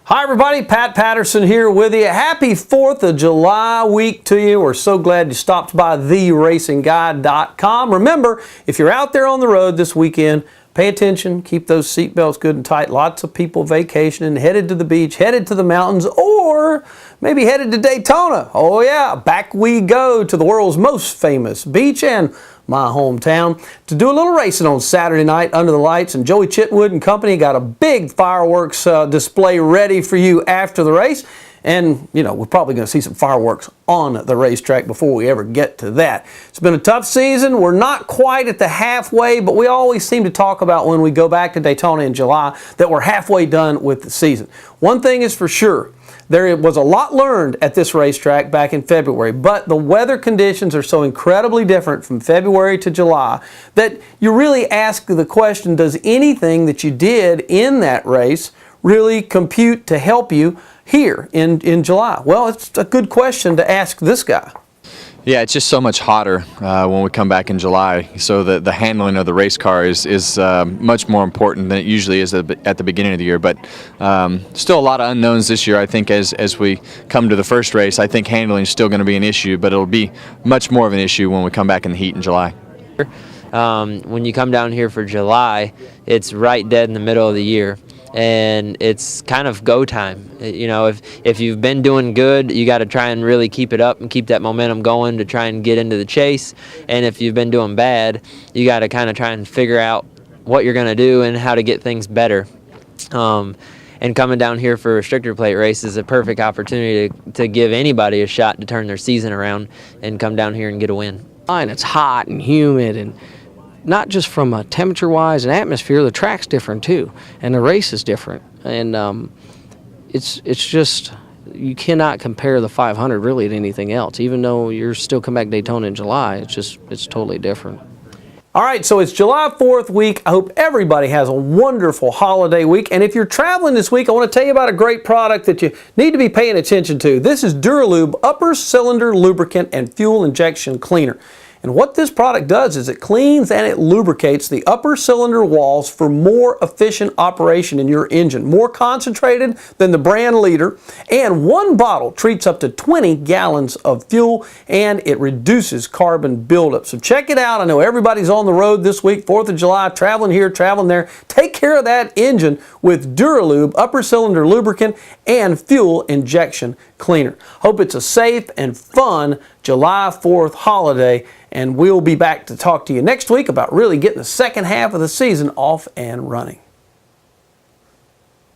Hi everybody, Pat Patterson here with you. Happy 4th of July week to you. We're so glad you stopped by theracingguide.com. Remember, if you're out there on the road this weekend, pay attention, keep those seatbelts good and tight. Lots of people vacationing, headed to the beach, headed to the mountains, or maybe headed to Daytona. Oh yeah, back we go to the world's most famous beach and my hometown to do a little racing on Saturday night under the lights, and Joey Chitwood and company got a big fireworks display ready for you after the race. And, you know, we're probably going to see some fireworks on the racetrack before we ever get to that. It's been a tough season. We're not quite at the halfway, but we always seem to talk about when we go back to Daytona in July that we're halfway done with the season. One thing is for sure. There was a lot learned at this racetrack back in February, but the weather conditions are so incredibly different from February to July that you really ask the question, does anything that you did in that race really compute to help you here in July? Well, it's a good question to ask this guy. Yeah, it's just so much hotter when we come back in July, so the handling of the race car is much more important than it usually is at the beginning of the year. But still a lot of unknowns this year. I think as we come to the first race, I think handling is still going to be an issue, but it'll be much more of an issue when we come back in the heat in July. When you come down here for July, it's right dead in the middle of the year. And it's kind of go time. You know, if you've been doing good, you got to try and really keep it up and keep that momentum going to try and get into the chase. And if you've been doing bad, you got to kind of try and figure out what you're going to do and how to get things better. And coming down here for a restrictor plate race is a perfect opportunity to give anybody a shot to turn their season around and come down here and get a win. And it's hot and humid, and not just from a temperature-wise and atmosphere, the track's different too, and the race is different. And it's just, you cannot compare the 500 really to anything else. Even though you're still come back Daytona in July, it's totally different. All right, so it's July 4th week. I hope everybody has a wonderful holiday week. And if you're traveling this week, I want to tell you about a great product that you need to be paying attention to. This is Duralube Upper Cylinder Lubricant and Fuel Injection Cleaner. And what this product does is it cleans and it lubricates the upper cylinder walls for more efficient operation in your engine. More concentrated than the brand leader. And one bottle treats up to 20 gallons of fuel, and it reduces carbon buildup. So check it out. I know everybody's on the road this week, 4th of July, traveling here, traveling there. Take care of that engine with Duralube Upper Cylinder Lubricant and Fuel Injection Cleaner. Hope it's a safe and fun July 4th holiday, and we'll be back to talk to you next week about really getting the second half of the season off and running.